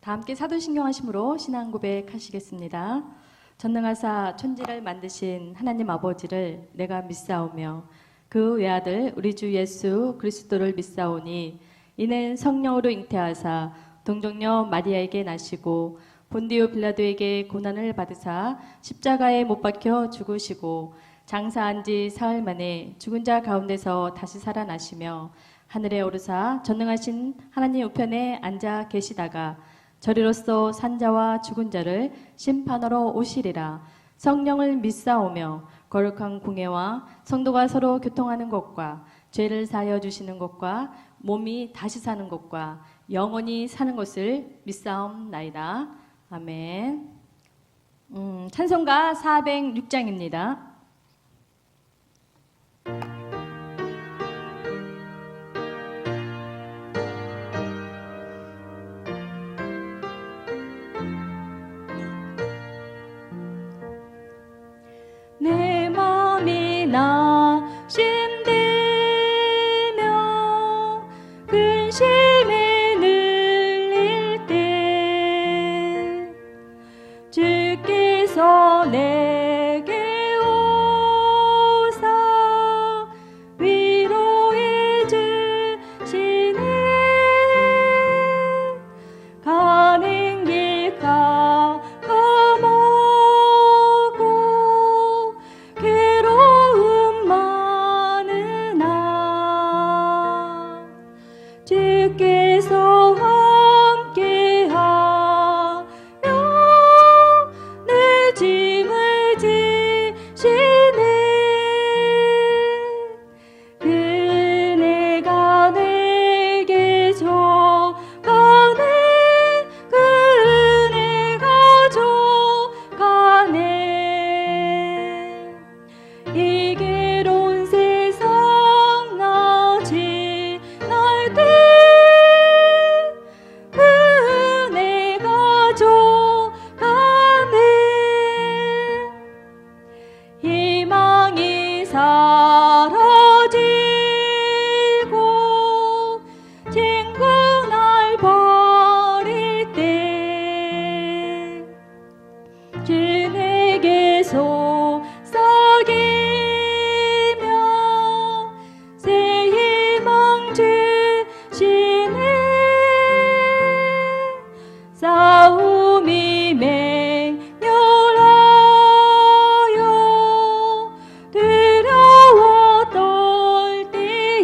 다 함께 사도신경 하심으로 신앙 고백하시겠습니다. 전능하사 천지를 만드신 하나님 아버지를 내가 믿사오며 그 외아들 우리 주 예수 그리스도를 믿사오니 이는 성령으로 잉태하사 동정녀 마리아에게 나시고 본디오 빌라도에게 고난을 받으사 십자가에 못 박혀 죽으시고 장사한 지 사흘 만에 죽은 자 가운데서 다시 살아나시며 하늘에 오르사 전능하신 하나님 우편에 앉아 계시다가 저리로서 산자와 죽은 자를 심판하러 오시리라. 성령을 믿사오며 거룩한 공예와 성도가 서로 교통하는 것과 죄를 사하여 주시는 것과 몸이 다시 사는 것과 영원히 사는 것을 믿사옵나이다. 아멘. 찬송가 406장입니다. 내 마음이 낙심되며 근심에 눌릴 때 주께서 내게 오사 위로해 주시네. 가는 길 가감하고 괴로움 많으나 주께서 함께하며 내 짐을 지시네. 그네가 내게 줘가네. 그네가 줘가네. 이 괴로운 세상 나 지날 때 그네가 줘가네. 희망이 사라지고 친구 날 버릴 때 주 내게 속삭이며 새 희망 주시네. 싸움이 맹렬하여 두려워 떨 때에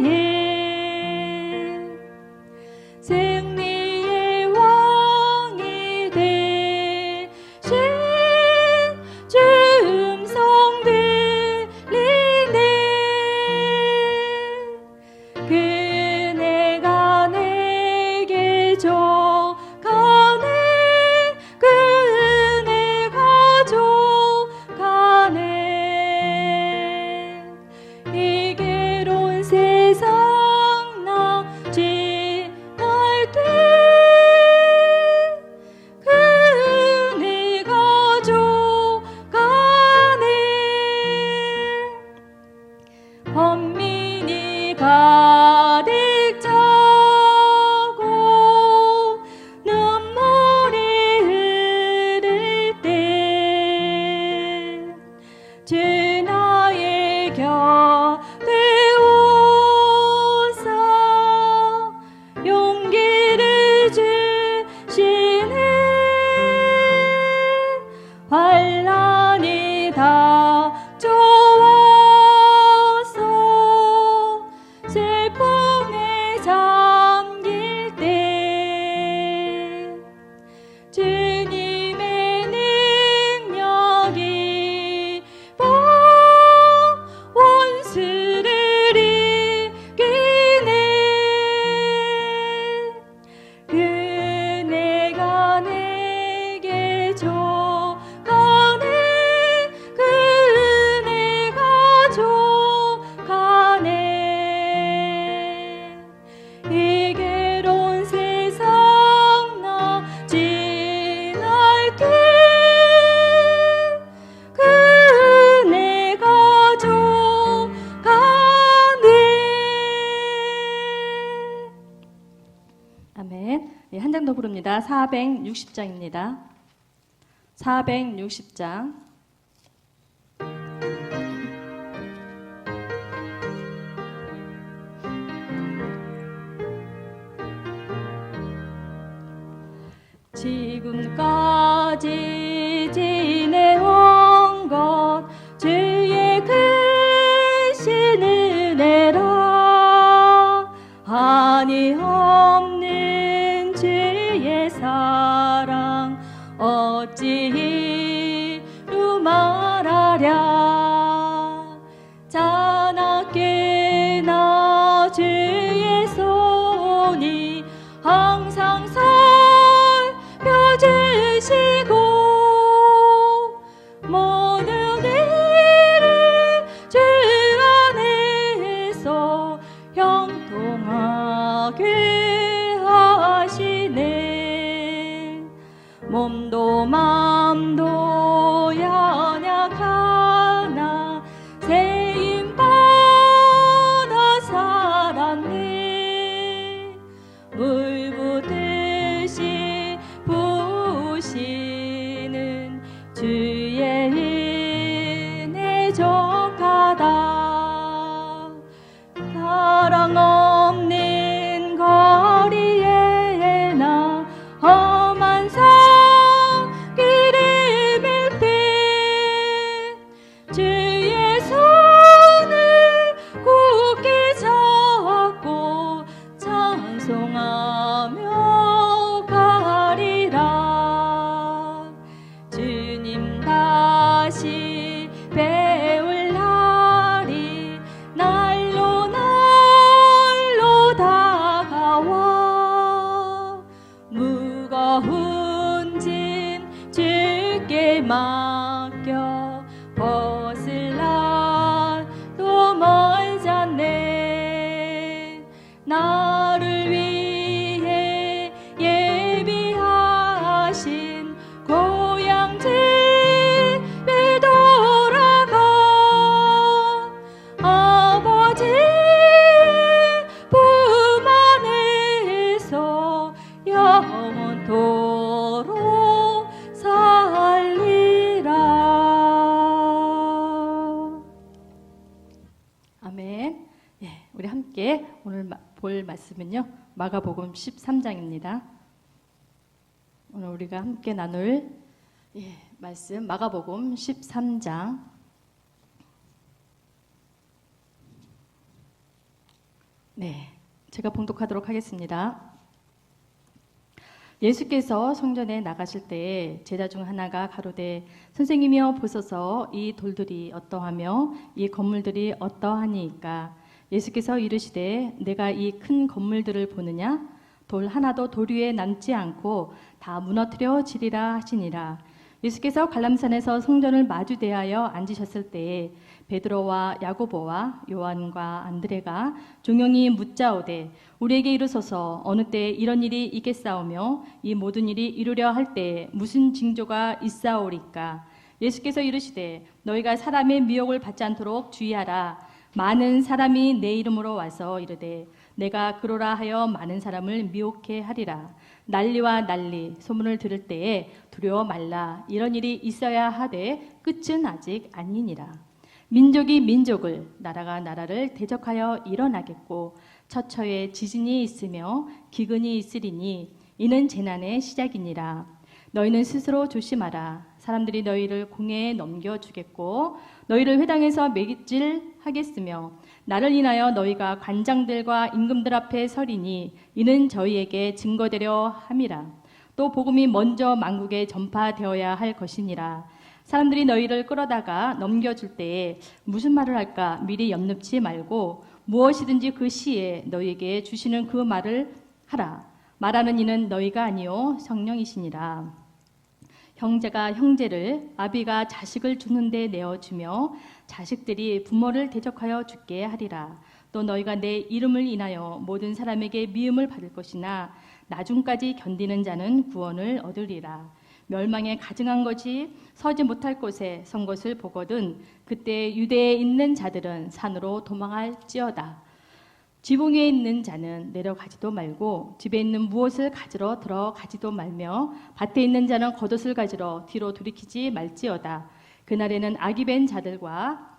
승리의 왕이 되신 주 음성 들리네. 그네가 내게 줘가네. 그네가 줘가네. 이 괴로운 세상 나 지날 때 그네가 줘가네. 헌민이 가득 차고 눈물이 흐를 때 주 나의 곁에 오사 용기를 주시네. 환난이 닥쳐와서 슬픔에 잠길 때 주님의 능력이 원수를 한 장 더 부릅니다. 460장입니다. 460장. 지금까지 지내온 것 주의 크신 은혜라. 한이 없는 주의 사랑 어찌 이루 말하랴. 자나깨나 주의 손이 항상 살펴주시고 모든 일을 주 안에서 형통하게 하시네. 몸도 맘도 연약하나 세임 받아 살았네. 물 붓듯이 부으시는 주의 은혜 족하다. 사랑 없는 거리에 나 험한 길을 밀 때 주의 손을 굳게 잡고 찬송하며 가리라. 주님 다시 배울 날이 날로 날로 다가와. 무거운 짐 주께 맡겨 벗을 날도 멀잖네. 나를 위해 예비하신 고향 집에 돌아가 아버지 품 안에서 영원토록 살리라. 아멘. 예, 우리 함께 오늘 볼 말씀은요, 마가복음 13장입니다. 오늘 우리가 함께 나눌 말씀 마가복음 13장. 네, 제가 봉독하도록 하겠습니다. 예수께서 성전에 나가실 때에 제자 중 하나가 가로되 선생님이여 보소서 이 돌들이 어떠하며 이 건물들이 어떠하니이까. 예수께서 이르시되 내가 이 큰 건물들을 보느냐? 돌 하나도 돌 위에 남지 않고 다 무너뜨려 지리라 하시니라. 예수께서 갈람산에서 성전을 마주 대하여 앉으셨을 때에 베드로와 야고보와 요한과 안드레가 종용이 묻자오되 우리에게 이르소서 어느 때에 이런 일이 있겠사오며 이 모든 일이 이루려 할 때에 무슨 징조가 있사오리까. 예수께서 이르시되 너희가 사람의 미혹을 받지 않도록 주의하라. 많은 사람이 내 이름으로 와서 이르되 내가 그러라 하여 많은 사람을 미혹해 하리라. 난리와 난리 소문을 들을 때에 두려워 말라. 이런 일이 있어야 하되 끝은 아직 아니니라. 민족이 민족을 나라가 나라를 대적하여 일어나겠고 처처에 지진이 있으며 기근이 있으리니 이는 재난의 시작이니라. 너희는 스스로 조심하라. 사람들이 너희를 공회에 넘겨주겠고 너희를 회당에서 매질하겠으며 나를 인하여 너희가 관장들과 임금들 앞에 서리니 이는 저희에게 증거되려 함이라. 또 복음이 먼저 만국에 전파되어야 할 것이니라. 사람들이 너희를 끌어다가 넘겨줄 때에 무슨 말을 할까 미리 염립치 말고 무엇이든지 그 시에 너희에게 주시는 그 말을 하라. 말하는 이는 너희가 아니요 성령이시니라. 형제가 형제를 아비가 자식을 죽는 데 내어주며 자식들이 부모를 대적하여 죽게 하리라. 또 너희가 내 이름을 인하여 모든 사람에게 미움을 받을 것이나 나중까지 견디는 자는 구원을 얻으리라. 멸망에 가증한 것이 서지 못할 곳에 선 것을 보거든 그때 유대에 있는 자들은 산으로 도망할지어다. 지붕 위에 있는 자는 내려가지도 말고 집에 있는 무엇을 가지러 들어가지도 말며 밭에 있는 자는 겉옷을 가지러 뒤로 돌이키지 말지어다. 그날에는 악이 벤 자들과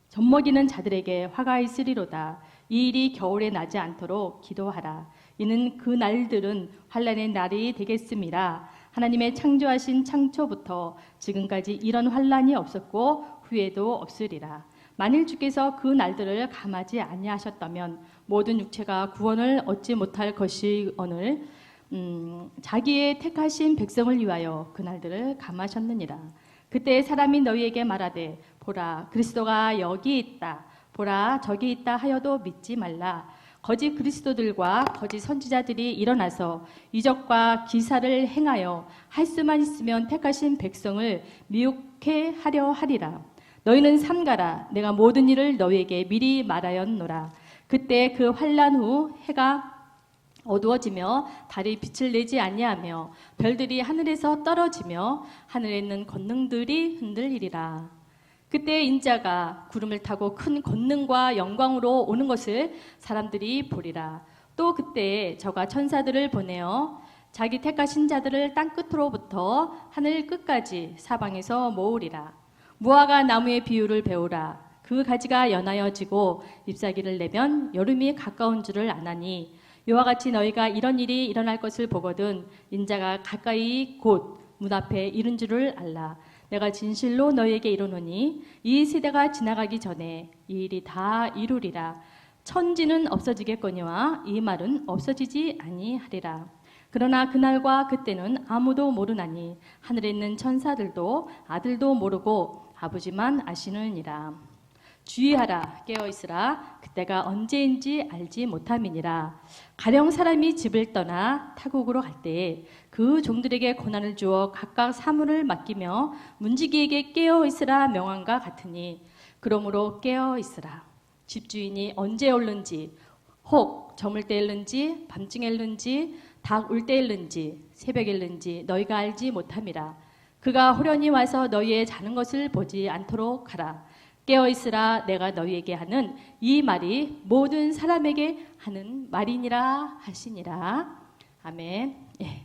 젖먹이는 자들에게 화가 있으리로다. 이 일이 겨울에 나지 않도록 기도하라. 이는 그 날들은 환난의 날이 되겠음이라. 하나님의 창조하신 창초부터 지금까지 이런 환난이 없었고 후에도 없으리라. 만일 주께서 그 날들을 감하지 아니하셨다면 모든 육체가 구원을 얻지 못할 것이오늘 자기의 택하신 백성을 위하여 그 날들을 감하셨느니라. 그때 사람이 너희에게 말하되 보라 그리스도가 여기 있다 보라 저기 있다 하여도 믿지 말라. 거짓 그리스도들과 거짓 선지자들이 일어나서 이적과 기사를 행하여 할 수만 있으면 택하신 백성을 미혹해 하려 하리라. 너희는 삼가라. 내가 모든 일을 너희에게 미리 말하였노라. 그때 그 환난 후 해가 어두워지며 달이 빛을 내지 아니하며 별들이 하늘에서 떨어지며 하늘에 있는 권능들이 흔들리리라. 그때 인자가 구름을 타고 큰 권능과 영광으로 오는 것을 사람들이 보리라. 또 그때 저가 천사들을 보내어 자기 택하신 자들을 땅 끝으로부터 하늘 끝까지 사방에서 모으리라. 무화과 나무의 비유를 배우라. 그 가지가 연하여 지고 잎사귀를 내면 여름이 가까운 줄을 아나니 이와 같이 너희가 이런 일이 일어날 것을 보거든 인자가 가까이 곧 문 앞에 이른 줄을 알라. 내가 진실로 너희에게 이르노니 이 세대가 지나가기 전에 이 일이 다 이루리라. 천지는 없어지겠거니와 이 말은 없어지지 아니하리라. 그러나 그날과 그때는 아무도 모르나니 하늘에 있는 천사들도 아들도 모르고 아버지만 아시느니라. 주의하라 깨어있으라. 그때가 언제인지 알지 못함이니라. 가령 사람이 집을 떠나 타국으로 갈 때에 그 종들에게 고난을 주어 각각 사물을 맡기며 문지기에게 깨어있으라 명함과 같으니 그러므로 깨어있으라. 집주인이 언제 올는지 혹 저물 때 일는지 밤중에 일는지 닭 울 때 일는지 새벽에 일는지 너희가 알지 못함이라. 그가 호련히 와서 너희의 자는 것을 보지 않도록 하라. 깨어있으라. 내가 너희에게 하는 이 말이 모든 사람에게 하는 말이니라 하시니라. 아멘. 예.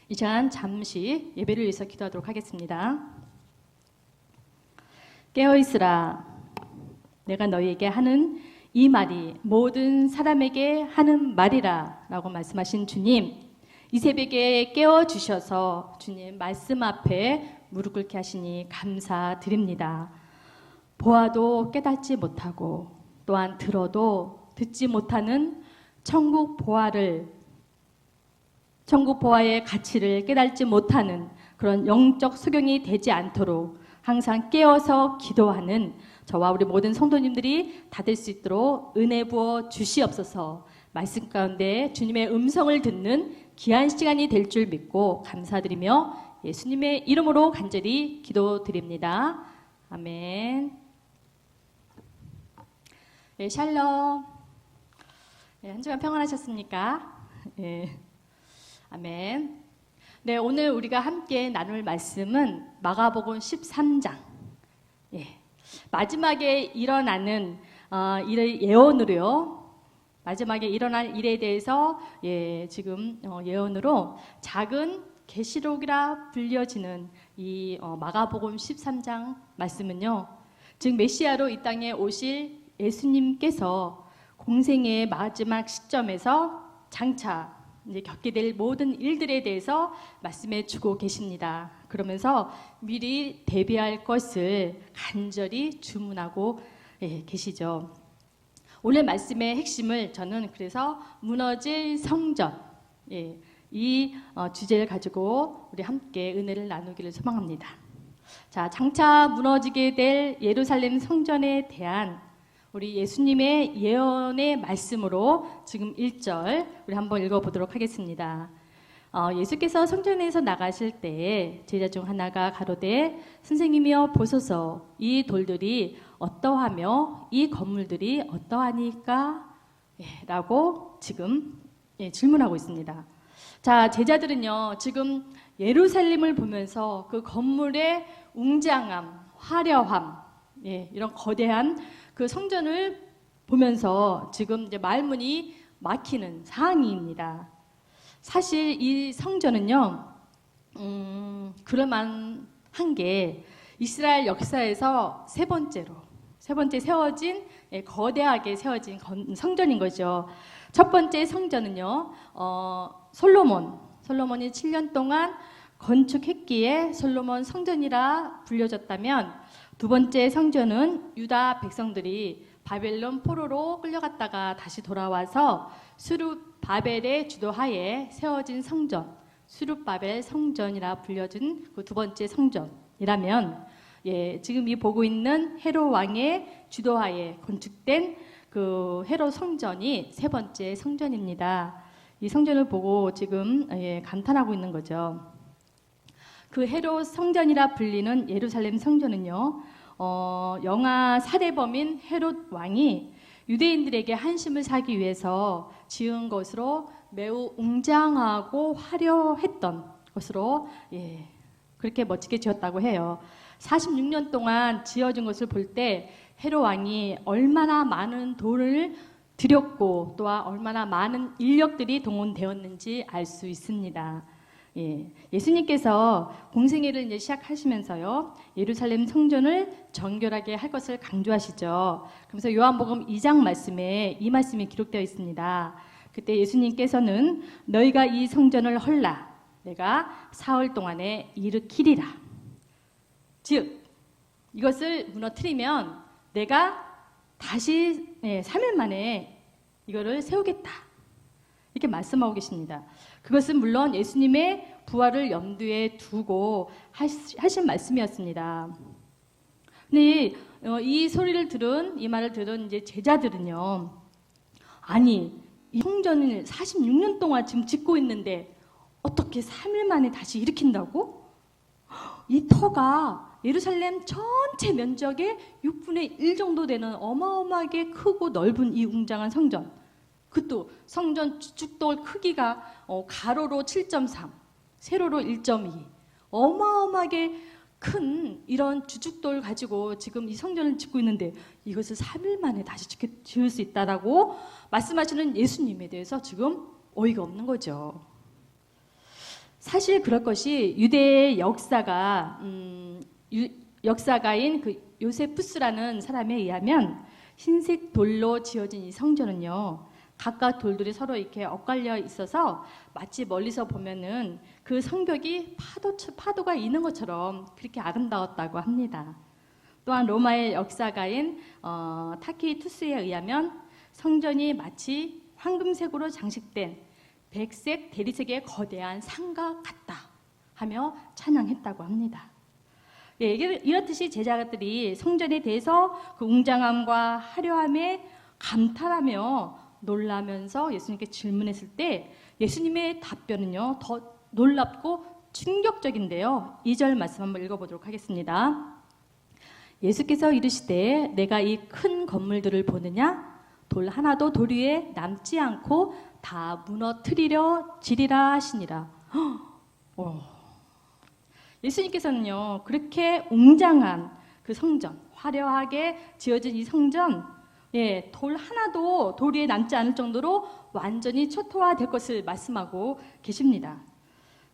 이 시간 잠시 예배를 위해서 기도하도록 하겠습니다. 깨어있으라. 내가 너희에게 하는 이 말이 모든 사람에게 하는 말이라 라고 말씀하신 주님, 이 새벽에 깨워주셔서 주님 말씀 앞에 무릎 꿇게 하시니 감사드립니다. 보아도 깨닫지 못하고 또한 들어도 듣지 못하는 천국 보아의 가치를 깨닫지 못하는 그런 영적 소경이 되지 않도록 항상 깨어서 기도하는 저와 우리 모든 성도님들이 다 될 수 있도록 은혜 부어 주시옵소서. 말씀 가운데 주님의 음성을 듣는 귀한 시간이 될 줄 믿고 감사드리며 예수님의 이름으로 간절히 기도드립니다. 아멘. 네, 샬롬. 네, 한 주간 평안하셨습니까? 네. 아멘. 네, 오늘 우리가 함께 나눌 말씀은 마가복음 13장. 예. 마지막에 일어나는 일의 예언으로요. 마지막에 일어날 일에 대해서 지금 예언으로 작은 계시록이라 불려지는 이 마가복음 13장 말씀은요. 즉 메시아로 이 땅에 오실 예수님께서 공생의 마지막 시점에서 장차 이제 겪게 될 모든 일들에 대해서 말씀해 주고 계십니다. 그러면서 미리 대비할 것을 간절히 주문하고 계시죠. 오늘 말씀의 핵심을 저는 그래서 무너질 성전, 이 주제를 가지고 우리 함께 은혜를 나누기를 소망합니다. 자, 장차 무너지게 될 예루살렘 성전에 대한 우리 예수님의 예언의 말씀으로 지금 1절 우리 한번 읽어보도록 하겠습니다. 예수께서 성전에서 나가실 때에 제자 중 하나가 가로되 선생님이여 보소서 이 돌들이 어떠하며 이 건물들이 어떠하니까? 라고 지금 질문하고 있습니다. 자, 제자들은요 지금 예루살렘을 보면서 그 건물의 웅장함, 화려함, 이런 거대한 그 성전을 보면서 지금 이제 말문이 막히는 상황입니다. 사실 이 성전은요, 그럴만한 게 이스라엘 역사에서 세 번째 세워진, 거대하게 세워진 성전인 거죠. 첫 번째 성전은요, 솔로몬이 7년 동안 건축했기에 솔로몬 성전이라 불려졌다면, 두 번째 성전은 유다 백성들이 바벨론 포로로 끌려갔다가 다시 돌아와서 수룹바벨의 주도하에 세워진 성전, 수룹바벨 성전이라 불려진 그 두 번째 성전이라면, 지금 이 보고 있는 헤롯 왕의 주도하에 건축된 그 헤롯 성전이 세 번째 성전입니다. 이 성전을 보고 지금 감탄하고 있는 거죠. 그 헤롯 성전이라 불리는 예루살렘 성전은요, 영아 살해범인 헤롯 왕이 유대인들에게 한심을 사기 위해서 지은 것으로 매우 웅장하고 화려했던 것으로 그렇게 멋지게 지었다고 해요. 46년 동안 지어진 것을 볼 때 헤롯 왕이 얼마나 많은 돈을 들였고 또한 얼마나 많은 인력들이 동원되었는지 알 수 있습니다. 예수님께서 공생애를 이제 시작하시면서요, 예루살렘 성전을 정결하게 할 것을 강조하시죠. 그래서 요한복음 2장 말씀에 이 말씀이 기록되어 있습니다. 그때 예수님께서는 너희가 이 성전을 헐라 내가 사흘 동안에 일으키리라. 즉 이것을 무너뜨리면 내가 다시 3일 만에 이거를 세우겠다. 이렇게 말씀하고 계십니다. 그것은 물론 예수님의 부활을 염두에 두고 하신 말씀이었습니다. 근데 이 소리를 들은, 이 말을 들은 이제 제자들은요, 아니, 이 성전을 46년 동안 지금 짓고 있는데 어떻게 3일 만에 다시 일으킨다고? 이 터가 예루살렘 전체 면적의 6분의 1 정도 되는 어마어마하게 크고 넓은 이 웅장한 성전, 그것도 성전 주축돌 크기가 가로로 7.3, 세로로 1.2, 어마어마하게 큰 이런 주축돌 가지고 지금 이 성전을 짓고 있는데 이것을 3일 만에 다시 지을 수 있다라고 말씀하시는 예수님에 대해서 지금 어이가 없는 거죠. 사실 그럴 것이 유대의 역사가인 그 요세푸스라는 사람에 의하면 흰색 돌로 지어진 이 성전은요, 각각 돌들이 서로 이렇게 엇갈려 있어서 마치 멀리서 보면은 그 성벽이 파도가 있는 것처럼 그렇게 아름다웠다고 합니다. 또한 로마의 역사가인 타키투스에 의하면 성전이 마치 황금색으로 장식된 백색 대리석의 거대한 산과 같다 하며 찬양했다고 합니다. 이렇듯이 제자들이 성전에 대해서 그 웅장함과 화려함에 감탄하며 놀라면서 예수님께 질문했을 때 예수님의 답변은요, 더 놀랍고 충격적인데요. 2절 말씀 한번 읽어보도록 하겠습니다. 예수께서 이르시되 내가 이 큰 건물들을 보느냐? 돌 하나도 돌 위에 남지 않고 다 무너뜨리려 지리라 하시니라. 예수님께서는요, 그렇게 웅장한 그 성전, 화려하게 지어진 이 성전, 돌 하나도 돌 위에 남지 않을 정도로 완전히 초토화될 것을 말씀하고 계십니다.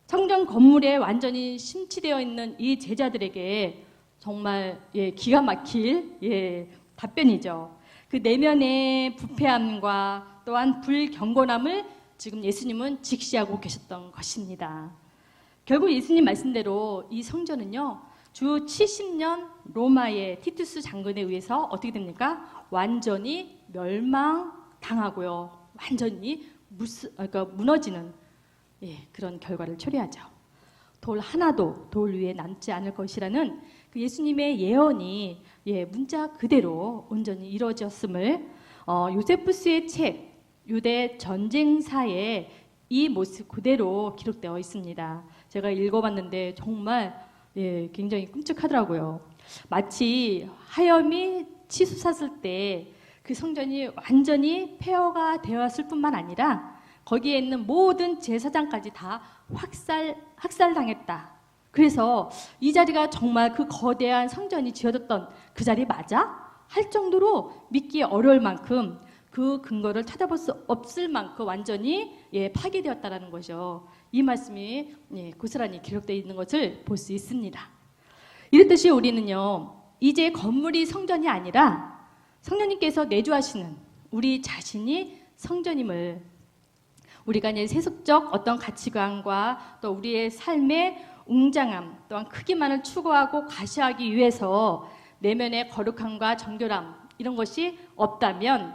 성전 건물에 완전히 심취되어 있는 이 제자들에게 정말 기가 막힐 답변이죠. 그 내면의 부패함과 또한 불경건함을 지금 예수님은 직시하고 계셨던 것입니다. 결국 예수님 말씀대로 이 성전은요, 주 70년 로마의 티투스 장군에 의해서 어떻게 됩니까? 완전히 멸망당하고요, 완전히 무너지는 그런 결과를 초래하죠. 돌 하나도 돌 위에 남지 않을 것이라는 그 예수님의 예언이 문자 그대로 온전히 이루어졌음을 요세푸스의 책 유대 전쟁사에 이 모습 그대로 기록되어 있습니다. 제가 읽어봤는데 정말 굉장히 끔찍하더라고요. 마치 하염이 치솟았을 때 그 성전이 완전히 폐허가 되었을 뿐만 아니라 거기에 있는 모든 제사장까지 다 학살당했다. 그래서 이 자리가 정말 그 거대한 성전이 지어졌던 그 자리 맞아? 할 정도로 믿기 어려울 만큼 그 근거를 찾아볼 수 없을 만큼 완전히 파괴되었다라는 거죠. 이 말씀이 고스란히 기록되어 있는 것을 볼 수 있습니다. 이렇듯이 우리는요, 이제 건물이 성전이 아니라 성령님께서 내주하시는 우리 자신이 성전임을, 우리가 이제 세속적 어떤 가치관과 또 우리의 삶의 웅장함 또한 크기만을 추구하고 과시하기 위해서 내면의 거룩함과 정결함 이런 것이 없다면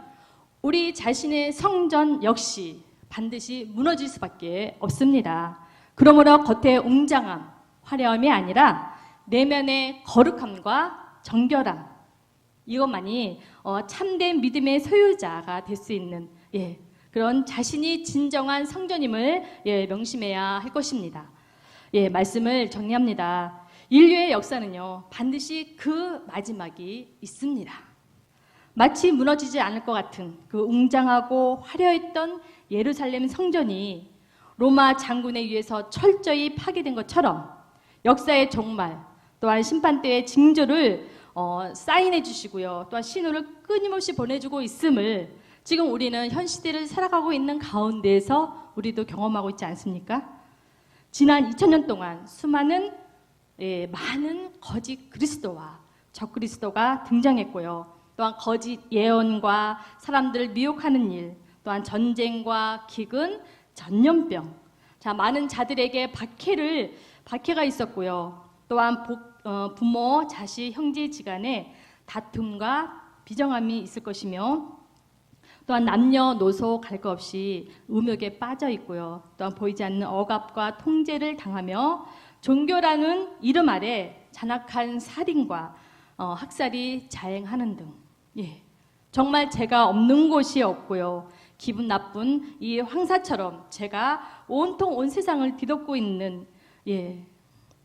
우리 자신의 성전 역시 반드시 무너질 수밖에 없습니다. 그러므로 겉의 웅장함, 화려함이 아니라 내면의 거룩함과 정결함, 이것만이 참된 믿음의 소유자가 될 수 있는 그런 자신이 진정한 성전임을 명심해야 할 것입니다. 말씀을 정리합니다. 인류의 역사는요, 반드시 그 마지막이 있습니다. 마치 무너지지 않을 것 같은 그 웅장하고 화려했던 예루살렘 성전이 로마 장군에 의해서 철저히 파괴된 것처럼 역사의 종말 또한 심판대의 징조를 사인해 주시고요, 또한 신호를 끊임없이 보내주고 있음을 지금 우리는 현 시대를 살아가고 있는 가운데에서 우리도 경험하고 있지 않습니까? 지난 2000년 동안 수많은 많은 거짓 그리스도와 적그리스도가 등장했고요. 또한 거짓 예언과 사람들을 미혹하는 일, 또한 전쟁과 기근, 전염병, 많은 자들에게 박해가 있었고요. 또한 부모, 자식, 형제지간에 다툼과 비정함이 있을 것이며, 또한 남녀노소 갈 것 없이 음욕에 빠져 있고요. 또한 보이지 않는 억압과 통제를 당하며 종교라는 이름 아래 잔악한 살인과 학살이 자행하는 등, 정말 죄가 없는 곳이 없고요. 기분 나쁜 이 황사처럼 죄가 온통 온 세상을 뒤덮고 있는,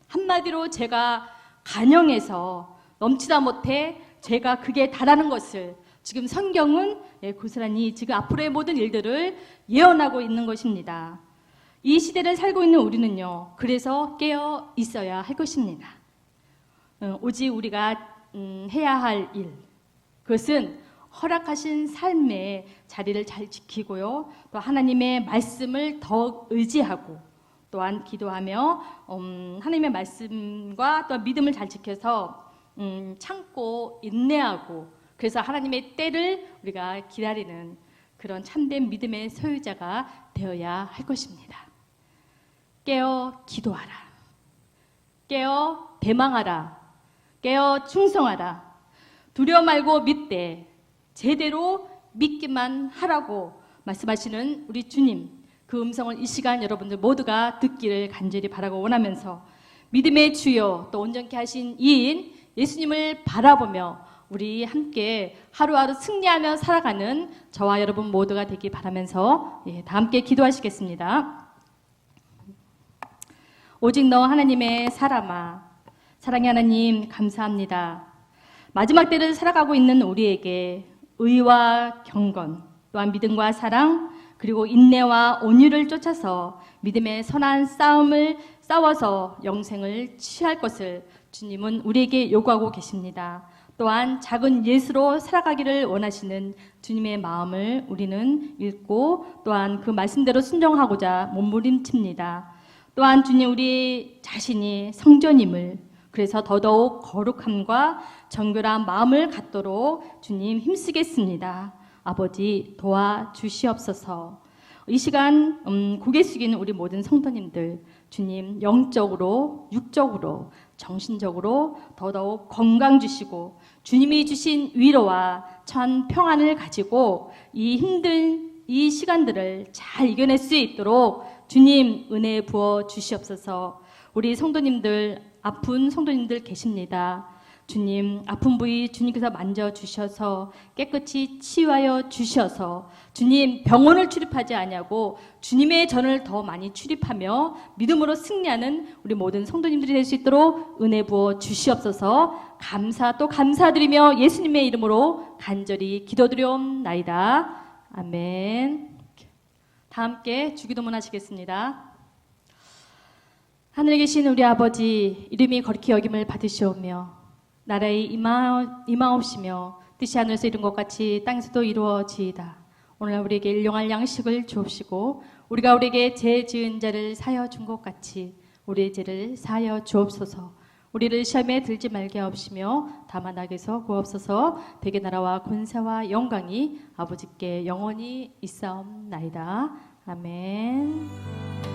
한마디로 죄가 간영해서 넘치다 못해 죄가 극에 달하는 것을 지금 성경은 고스란히 지금 앞으로의 모든 일들을 예언하고 있는 것입니다. 이 시대를 살고 있는 우리는요, 그래서 깨어 있어야 할 것입니다. 오직 우리가 해야 할 일, 그것은 허락하신 삶의 자리를 잘 지키고요, 또 하나님의 말씀을 더욱 의지하고 또한 기도하며 하나님의 말씀과 또 믿음을 잘 지켜서 참고 인내하고, 그래서 하나님의 때를 우리가 기다리는 그런 참된 믿음의 소유자가 되어야 할 것입니다. 깨어 기도하라. 깨어 배망하라. 깨어 충성하라. 두려워 말고 믿되 제대로 믿기만 하라고 말씀하시는 우리 주님, 그 음성을 이 시간 여러분들 모두가 듣기를 간절히 바라고 원하면서 믿음의 주여 또 온전케 하신 이인 예수님을 바라보며 우리 함께 하루하루 승리하며 살아가는 저와 여러분 모두가 되기 바라면서 다 함께 기도하시겠습니다. 오직 너 하나님의 사람아, 사랑의 하나님 감사합니다. 마지막 때를 살아가고 있는 우리에게 의와 경건, 또한 믿음과 사랑, 그리고 인내와 온유를 쫓아서 믿음의 선한 싸움을 싸워서 영생을 취할 것을 주님은 우리에게 요구하고 계십니다. 또한 작은 예수로 살아가기를 원하시는 주님의 마음을 우리는 읽고 또한 그 말씀대로 순종하고자 몸부림칩니다. 또한 주님, 우리 자신이 성전임을, 그래서 더더욱 거룩함과 정결한 마음을 갖도록 주님 힘쓰겠습니다. 아버지 도와주시옵소서. 이 시간 고개 숙이는 우리 모든 성도님들, 주님 영적으로, 육적으로, 정신적으로 더더욱 건강 주시고 주님이 주신 위로와 천 평안을 가지고 이 힘든 이 시간들을 잘 이겨낼 수 있도록 주님 은혜 부어 주시옵소서. 우리 성도님들, 아픈 성도님들 계십니다. 주님, 아픈 부위 주님께서 만져주셔서 깨끗이 치유하여 주셔서 주님 병원을 출입하지 아니하고 주님의 전을 더 많이 출입하며 믿음으로 승리하는 우리 모든 성도님들이 될 수 있도록 은혜 부어 주시옵소서. 감사 또 감사드리며 예수님의 이름으로 간절히 기도드리옵나이다. 아멘. 다 함께 주기도문 하시겠습니다. 하늘에 계신 우리 아버지, 이름이 거룩히 여김을 받으시오며 나라의 임하옵시며 뜻이 하늘에서 이룬 것 같이 땅에서도 이루어지이다. 오늘 우리에게 일용할 양식을 주옵시고 우리가 우리에게 죄 지은 자를 사하여 준 것 같이 우리의 죄를 사하여 주옵소서. 우리를 시험에 들지 말게 하옵시며 다만 악에서 구하옵소서. 대개 나라와 권세와 영광이 아버지께 영원히 있사옵나이다. 아멘.